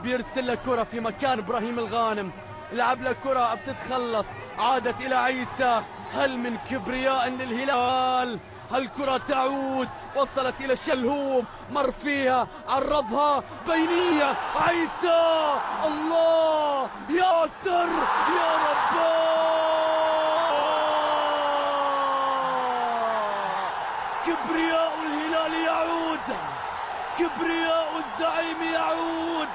بيرسل له كرة في مكان إبراهيم الغانم، لعب له كرة بتتخلص، عادت إلى عيسى. هل من كبرياء للهلال؟ هل كرة تعود؟ وصلت إلى الشلهوب، مر فيها، عرضها بينية، عيسى، الله، ياسر، يا رباه، كبرياء الهلال يعود، كبرياء الزعيم يعود.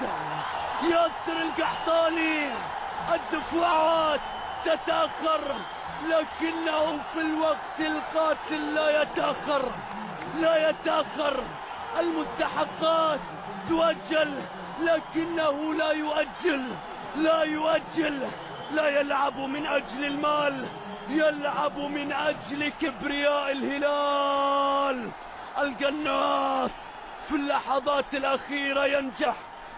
ياسر القحطاني، الدفاعات تتأخر لكنه في الوقت القاتل لا يتأخر، لا يتأخر. المستحقات تؤجل لكنه لا يؤجل، لا يؤجل. لا يلعب من أجل المال، يلعب من أجل كبرياء الهلال. القناص في اللحظات الأخيرة ينجح،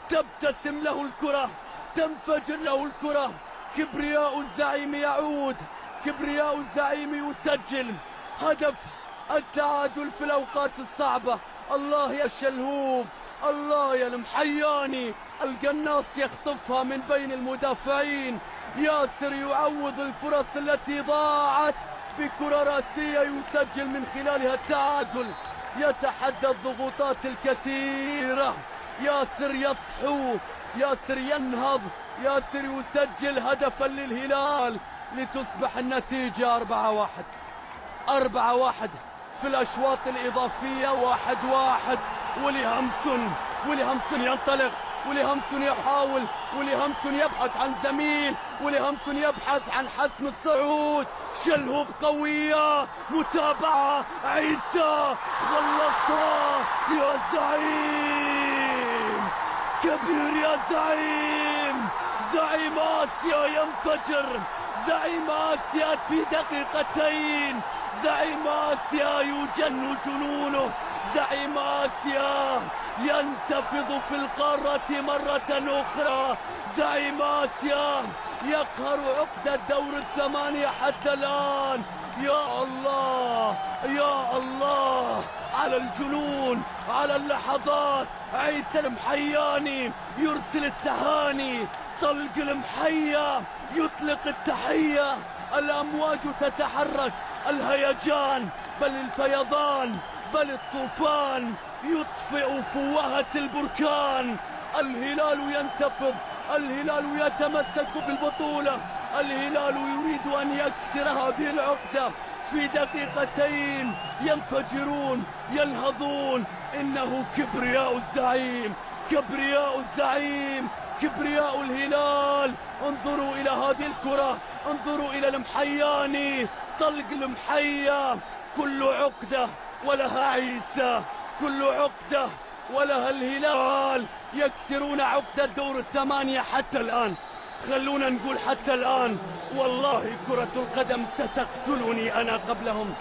تبتسم له الكرة، تنفجر له الكرة. كبرياء الزعيم يعود، كبرياء الزعيم يسجل هدف التعادل في الأوقات الصعبة. الله يا الشلهوب، الله يا المحياني. القناص يخطفها من بين المدافعين. ياسر يعوض الفرص التي ضاعت بكرة راسية يسجل من خلالها التعادل. يتحدى الضغوطات الكثيرة. ياسر يصحو، ياسر ينهض، ياسر يسجل هدفا للهلال لتصبح النتيجة 4-1. 4-1 في الأشواط الإضافية، 1-1. ولي همسون ينطلق، ولي همسون يحاول، ولي همسون يبحث عن زميل، ولي همسون يبحث عن حسم الصعود. شلهوب قوية، متابعة، عيسى خلصها. يا زعيم كبير، يا زعيم، زعيم آسيا ينفجر، زعيم آسيا في دقيقتين، زعيم آسيا يجن جنونه، زعيم آسيا ينتفض في القارة مرة أخرى. زعيم آسيا يقهر عقدة دور الثمانية حتى الآن. يا الله، يا الله على الجنون، على اللحظات. عيسى المحياني يرسل التهاني، طلق المحيا يطلق التحية. الأمواج تتحرك، الهيجان بل الفيضان بل الطوفان يطفئ فوهة البركان. الهلال ينتفض، الهلال يتمسك بالبطولة، الهلال يريد أن يكسر هذه العقدة في دقيقتين. ينفجرون، ينهضون. إنه كبرياء الزعيم، كبرياء الزعيم، كبرياء الهلال. انظروا إلى هذه الكرة، انظروا إلى المحياني، طلق المحيا. كل عقدة ولها عيسى، كل عقدة ولها الهلال. يكسرون عقدة دور الثمانية حتى الآن. خلونا نقول حتى الآن. والله كرة القدم ستقتلني أنا قبلهم،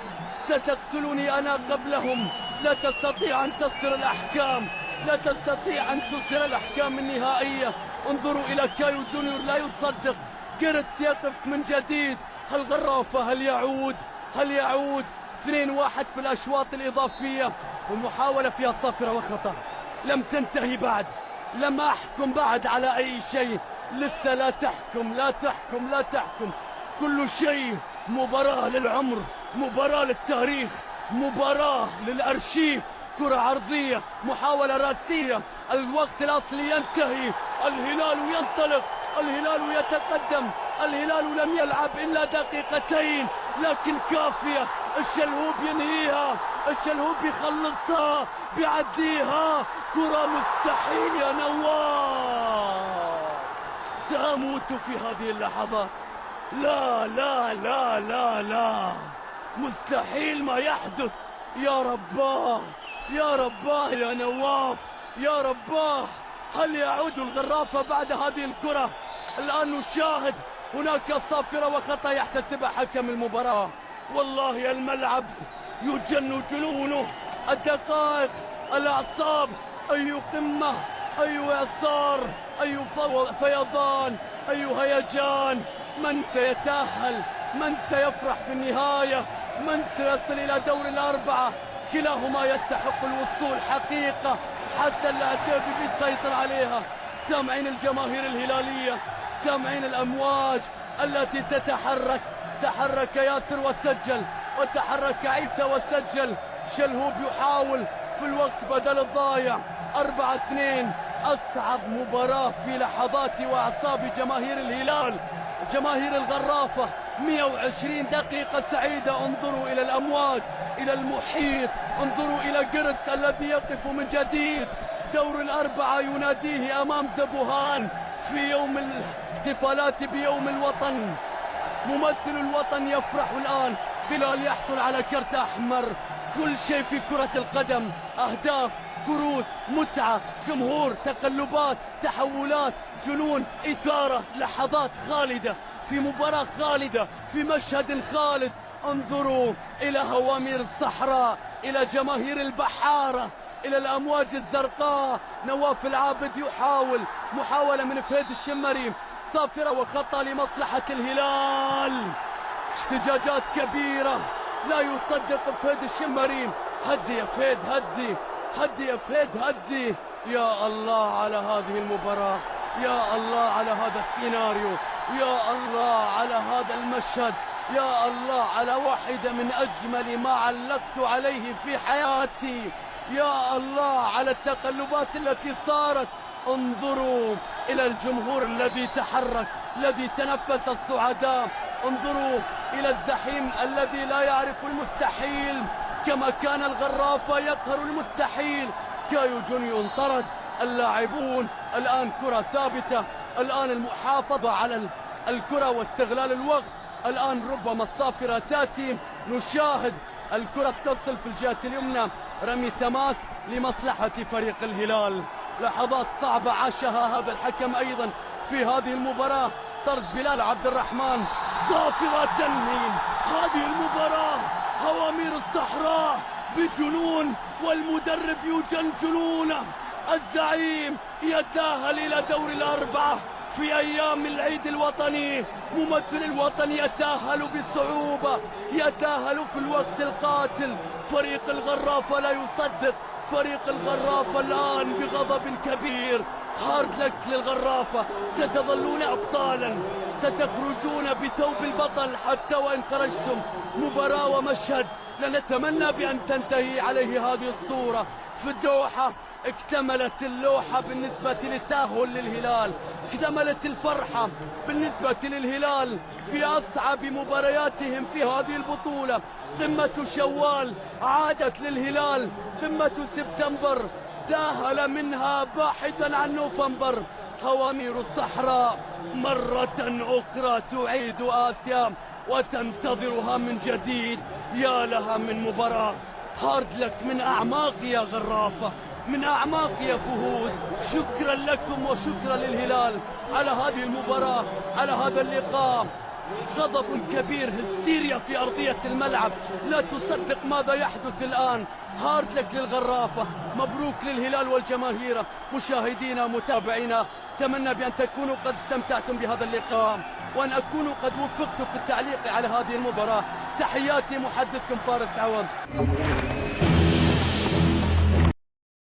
ستقتلني أنا قبلهم. لا تستطيع أن تصدر الأحكام، لا تستطيع أن تصدر الأحكام النهائية. انظروا إلى كايو جونيور لا يصدق. جيرتس يقف من جديد. هل غرافة؟ هل يعود؟ هل يعود؟ 2-1 في الأشواط الإضافية، ومحاولة فيها صافرة وخطأ. لم تنتهي بعد، لم أحكم بعد على أي شيء. لسه لا تحكم، لا تحكم، لا تحكم. كل شيء مباراة للعمر، مباراة للتاريخ، مباراة للأرشيف. كرة عرضية، محاولة راسية، الوقت الأصلي ينتهي. الهلال ينطلق، الهلال يتقدم. الهلال لم يلعب إلا دقيقتين لكن كافية. الشلهوب ينهيها، الشلهوب يخلصها، بيعديها. كرة مستحيل يا نواف. سأموت في هذه اللحظات. لا لا لا لا لا، مستحيل ما يحدث. يا رباه، يا رباه يا نواف، يا رباه. هل يعود الغرافة بعد هذه الكرة؟ الآن نشاهد هناك صافرة وخطأ يحتسبها حكم المباراة. والله الملعب يجن جنونه. الدقائق، الأعصاب، أي قمة، أي إعصار، أي فيضان، أي هيجان. من سيتأهل؟ من سيفرح في النهاية؟ من سيصل إلى دور الأربعة؟ كلاهما يستحق الوصول حقيقة. حتى العتيبي بيسيطر عليها، سامعين الجماهير الهلالية، سامعين الأمواج التي تتحرك. تحرك ياسر وسجل، وتحرك عيسى وسجل. شلهوب يحاول في الوقت بدل الضايع. 4-2. أصعب مباراة في لحظات وأعصاب جماهير الهلال، جماهير الغرافة. 120 دقيقة سعيدة. انظروا إلى الأمواج، إلى المحيط، انظروا إلى قرص الذي يقف من جديد. دور الأربعة يناديه أمام زبوهان في يوم الاحتفالات بيوم الوطن. ممثل الوطن يفرح الآن. بلال يحصل على كرت أحمر. كل شيء في كرة القدم، أهداف، كروت، متعة، جمهور، تقلبات، تحولات، جنون، إثارة، لحظات خالدة في مباراة خالدة، في مشهد خالد. انظروا إلى هوامير الصحراء، إلى جماهير البحارة، إلى الأمواج الزرقاء. نواف العابد يحاول محاولة من فهد الشمري، صافرة وخطأ لمصلحة الهلال. احتجاجات كبيرة، لا يصدق فهد الشمري. هدي يا فهد، هدي، هدي يا فهد، هدي. يا الله على هذه المباراة، يا الله على هذا السيناريو، يا الله على هذا المشهد، يا الله على واحدة من أجمل ما علقت عليه في حياتي. يا الله على التقلبات التي صارت. انظروا إلى الجمهور الذي تحرك، الذي تنفس الصعداء. انظروا إلى الزحيم الذي لا يعرف المستحيل، كما كان الغرافة يقهر المستحيل. كايو جونيو انطرد. اللاعبون الآن كرة ثابتة، الآن المحافظة على الكرة واستغلال الوقت. الآن ربما الصافرة تأتي. نشاهد الكرة تصل في الجهة اليمنى، رمي تماس لمصلحة فريق الهلال. لحظات صعبة عاشها هذا الحكم أيضا في هذه المباراة. طرد بلال عبد الرحمن. صافرة تنهي هذه المباراة. هوامير الصحراء بجنون، والمدرب يجنونه. الزعيم يتأهل إلى دور الأربعة في أيام العيد الوطني. ممثل الوطن يتأهل بصعوبة، يتأهل في الوقت القاتل. فريق الغرافة لا يصدق. فريق الغرافة الآن بغضب كبير. هارد لك للغرافة، ستظلون أبطالا، ستخرجون بثوب البطل حتى وإن خرجتم. مباراة ومشهد لنتمنى بأن تنتهي عليه هذه الصورة. في الدوحة اكتملت اللوحة بالنسبة للتأهل للهلال، اكتملت الفرحة بالنسبة للهلال في أصعب مبارياتهم في هذه البطولة. قمة شوال عادت للهلال، قمة سبتمبر تأهل منها باحثا عن نوفمبر. هوامير الصحراء مرة أخرى تعيد آسيا وتنتظرها من جديد. يا لها من مباراة. هارد لك من أعماق يا غرافة، من أعماق يا فهود. شكرا لكم وشكرا للهلال على هذه المباراة، على هذا اللقاء. غضب كبير، هستيريا في أرضية الملعب، لا تصدق ماذا يحدث الآن. هارد لك للغرافة. مبروك للهلال والجماهير. مشاهدينا متابعينا، أتمنى بأن تكونوا قد استمتعتم بهذا اللقاء، وأن أكونوا قد وفقت في التعليق على هذه المباراة. تحياتي محدثكم فارس عوض.